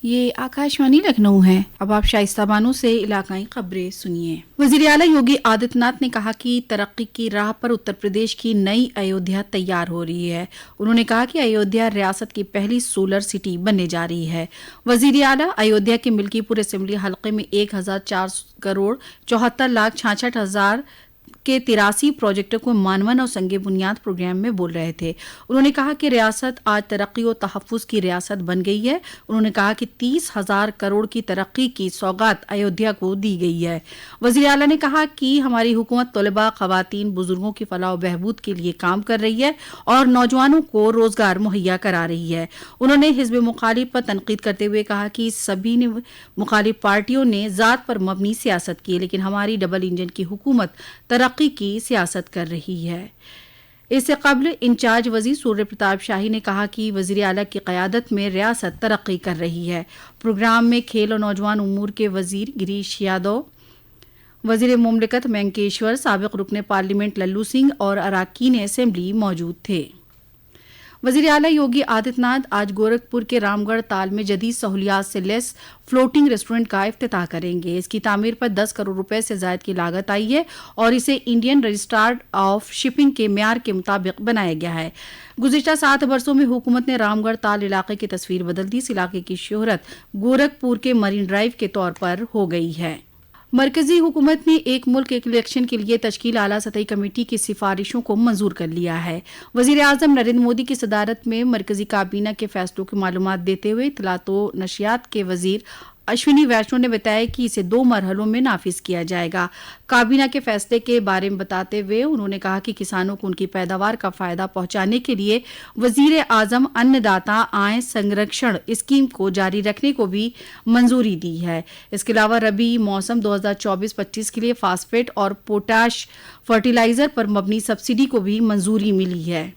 یہ آکاشوانی لکھنؤ ہے۔ اب آپ شائستہ بانو سے علاقائی خبریں سنیے۔ وزیر اعلیٰ یوگی آدتیہ ناتھ نے کہا کہ ترقی کی راہ پر اتر پردیش کی نئی ایودھیا تیار ہو رہی ہے۔ انہوں نے کہا کہ ایودھیا ریاست کی پہلی سولر سٹی بننے جا رہی ہے۔ وزیر اعلیٰ ایودھیا کے ملکی پور اسمبلی حلقے میں 1400 کروڑ 74,66,000 کے 83 پروجیکٹوں کو معنون اور سنگ بنیاد پروگرام میں بول رہے تھے۔ انہوں نے کہا کہ ریاست آج ترقی و تحفظ کی ریاست بن گئی ہے۔ انہوں نے کہا کہ 30,000 کروڑ کی ترقی کی سوغات ایودھیا کو دی گئی ہے۔ وزیر اعلیٰ نے کہا کہ ہماری حکومت طلباء، خواتین، بزرگوں کی فلاح و بہبود کے لیے کام کر رہی ہے اور نوجوانوں کو روزگار مہیا کرا رہی ہے۔ انہوں نے حزب مخالف پر تنقید کرتے ہوئے کہا کہ سبھی مخالف پارٹیوں نے ذات پر مبنی سیاست کی، لیکن ہماری ڈبل انجن کی حکومت ترقی کی سیاست کر رہی ہے۔ اس سے قبل انچارج وزیر سوریہ پرتاپ شاہی نے کہا کہ وزیر اعلیٰ کی قیادت میں ریاست ترقی کر رہی ہے۔ پروگرام میں کھیل اور نوجوان امور کے وزیر گریش یادو، وزیر مملکت مینکیشور، سابق رکن پارلیمنٹ للو سنگھ اور اراکین اسمبلی موجود تھے۔ وزیر اعلیٰ یوگی آدتیہ ناتھ آج گورکھپور کے رام گڑھ تال میں جدید سہولیات سے لیس فلوٹنگ ریسٹورنٹ کا افتتاح کریں گے۔ اس کی تعمیر پر 10 کروڑ روپے سے زائد کی لاگت آئی ہے اور اسے انڈین رجسٹرڈ آف شپنگ کے معیار کے مطابق بنایا گیا ہے۔ گزشتہ 7 برسوں میں حکومت نے رام گڑھ تال علاقے کی تصویر بدل دی۔ اس علاقے کی شہرت گورکھپور کے مرین ڈرائیو کے طور پر ہو گئی ہے۔ مرکزی حکومت نے ایک ملک ایک الیکشن کے لیے تشکیل اعلیٰ سطحی کمیٹی کی سفارشوں کو منظور کر لیا ہے۔ وزیر اعظم نریندر مودی کی صدارت میں مرکزی کابینہ کے فیصلوں کی معلومات دیتے ہوئے اطلاعات و نشریات کے وزیر اشونی ویشنو نے بتایا کہ اسے 2 مرحلوں میں نافذ کیا جائے گا۔ کابینہ کے فیصلے کے بارے میں بتاتے ہوئے انہوں نے کہا کہ کسانوں کو ان کی پیداوار کا فائدہ پہنچانے کے لیے وزیر اعظم ان داتا آئے سنرکشن اسکیم کو جاری رکھنے کو بھی منظوری دی ہے۔ اس کے علاوہ ربی موسم 2024-25 کے لیے فاسفیٹ اور پوٹاش فرٹیلائزر پر مبنی سبسڈی کو بھی منظوری ملی ہے۔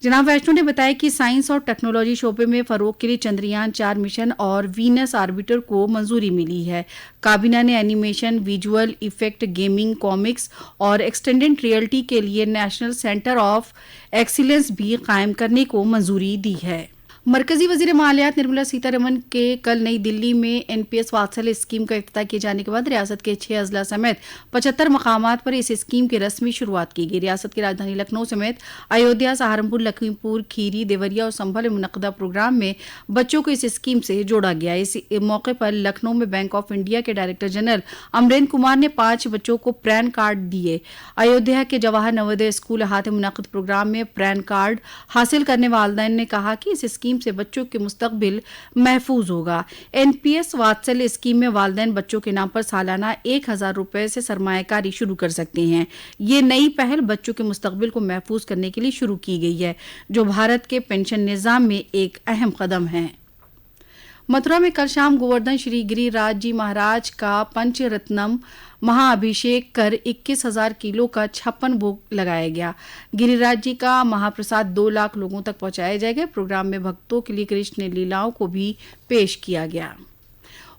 جناب ویشنو نے بتایا کہ سائنس اور ٹیکنالوجی شعبے میں فروغ کے لیے چندریان 4 مشن اور وینس آربیٹر کو منظوری ملی ہے۔ کابینہ نے animation, visual effect, gaming, comics اور ایکسٹینڈڈ ریئلٹی کے لیے نیشنل سینٹر آف ایکسیلنس بھی قائم کرنے کو منظوری دی ہے۔ مرکزی وزیر مالیات نرملا سیتا رمن کے کل نئی دلی میں این پی ایس واتسلیہ اسکیم کا افتتاح کیے جانے کے بعد ریاست کے 6 اضلاع سمیت 75 مقامات پر اس اسکیم کی رسمی شروعات کی گئی۔ ریاست کی راجدھانی لکھنؤ سمیت ایودھیا، سہارنپور، لکھیم پور، کھیری، دیوریا اور سنبھل میں منعقدہ پروگرام میں بچوں کو اس اسکیم سے جوڑا گیا۔ اس موقع پر لکھنؤ میں بینک آف انڈیا کے ڈائریکٹر جنرل امریندر کمار نے 5 بچوں کو پین کارڈ دیے۔ ایودھیا کے جواہر نوودے اسکول احاطے میں منعقد پروگرام میں پین کارڈ حاصل کرنے والدین نے کہا کہ اس اسکیم سے بچوں کے مستقبل محفوظ ہوگا۔ این پی ایس واتسلیہ اسکیم میں والدین بچوں کے نام پر سالانہ 1,000 روپے سے سرمایہ کاری شروع کر سکتے ہیں۔ یہ نئی پہل بچوں کے مستقبل کو محفوظ کرنے کے لیے شروع کی گئی ہے، جو بھارت کے پینشن نظام میں ایک اہم قدم ہے۔ متھرا میں کل شام گووردھن شری گری راج جی مہاراج کا پنچ رتنم مہا ابھیشیک کر 21,000 کلو کا 56 بھوگ لگایا گیا۔ گری راج جی کا مہا پرساد 2 لاکھ لوگوں تک پہنچایا جائے گا۔ پروگرام میں بھکتوں کے لیے کرشن لیلاؤں کو بھی پیش کیا گیا۔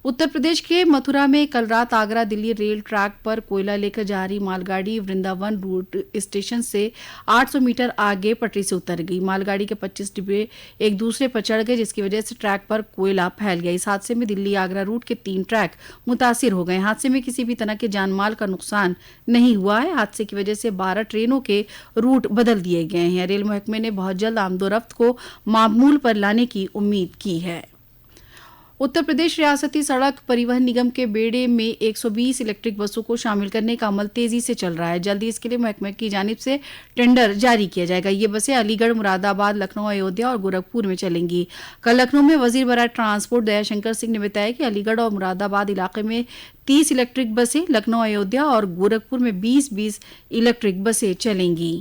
اتر پردیش کے متھرا میں کل رات آگرہ دلی ریل ٹریک پر کوئلہ لے کر جا رہی مال گاڑی ورنداون روڈ اسٹیشن سے 800 میٹر آگے پٹری سے اتر گئی۔ مال گاڑی کے 25 ڈبے ایک دوسرے پر چڑھ گئے، جس کی وجہ سے ٹریک پر کوئلہ پھیل گیا۔ اس حادثے میں دلی آگرہ روٹ کے 3 ٹریک متاثر ہو گئے۔ حادثے میں کسی بھی طرح کے جان مال کا نقصان نہیں ہوا ہے۔ حادثے کی وجہ سے 12 ٹرینوں کے روٹ بدل دیے گئے ہیں۔ ریل محکمے نے بہت جلد آمد و رفت کو معمول پر لانے کی امید کی ہے۔ اتر پردیش ریاستی سڑک پریوہن نگم کے بیڑے میں 120 الیکٹرک بسوں کو شامل کرنے کا عمل تیزی سے چل رہا ہے۔ جلد ہی اس کے لیے محکمہ کی جانب سے ٹینڈر جاری کیا جائے گا۔ یہ بسیں علی گڑھ، مراد آباد، لکھنؤ، ایودھیا اور گورکھپور میں چلیں گی۔ کل لکھنؤ میں وزیر برائے ٹرانسپورٹ دیا شنکر سنگھ نے بتایا کہ علی گڑھ اور مراد آباد علاقے میں 30 الیکٹرک بسیں، لکھنؤ، ایودھیا اور گورکھپور میں 20 الیکٹرک بسیں چلیں گی۔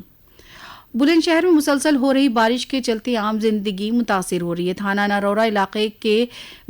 بلند شہر میں مسلسل ہو رہی بارش کے چلتے عام زندگی متاثر ہو رہی ہے۔ تھانہ نرورا علاقے کے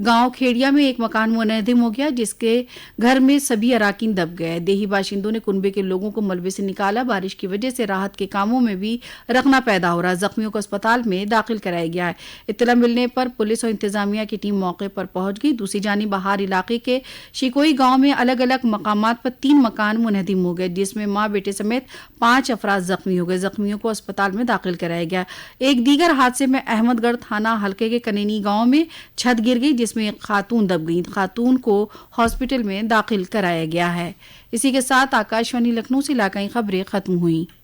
گاؤں کھیڑیا میں ایک مکان منہدم ہو گیا، جس کے گھر میں سبھی اراکین دب گئے۔ دیہی باشندوں نے کنبے کے لوگوں کو ملبے سے نکالا۔ بارش کی وجہ سے راحت کے کاموں میں بھی رخنہ پیدا ہو رہا ہے۔ زخمیوں کو اسپتال میں داخل کرایا گیا ہے۔ اطلاع ملنے پر پولیس اور انتظامیہ کی ٹیم موقع پر پہنچ گئی۔ دوسری جانب بہار علاقے کے شیکوئی گاؤں میں الگ الگ مقامات پر 3 مکان منہدم ہو گئے، جس میں ماں بیٹے سمیت 5 افراد زخمی ہو گئے۔ زخمیوں کو اسپتال اسپتال میں داخل کرایا گیا۔ ایک دیگر حادثے میں احمد گڑھ تھانہ حلقے کے کنینی گاؤں میں چھت گر گئی جس میں ایک خاتون دب گئی۔ خاتون کو ہاسپٹل میں داخل کرایا گیا ہے۔ اسی کے ساتھ آکاش وانی لکھنؤ سے علاقائی خبریں ختم ہوئیں۔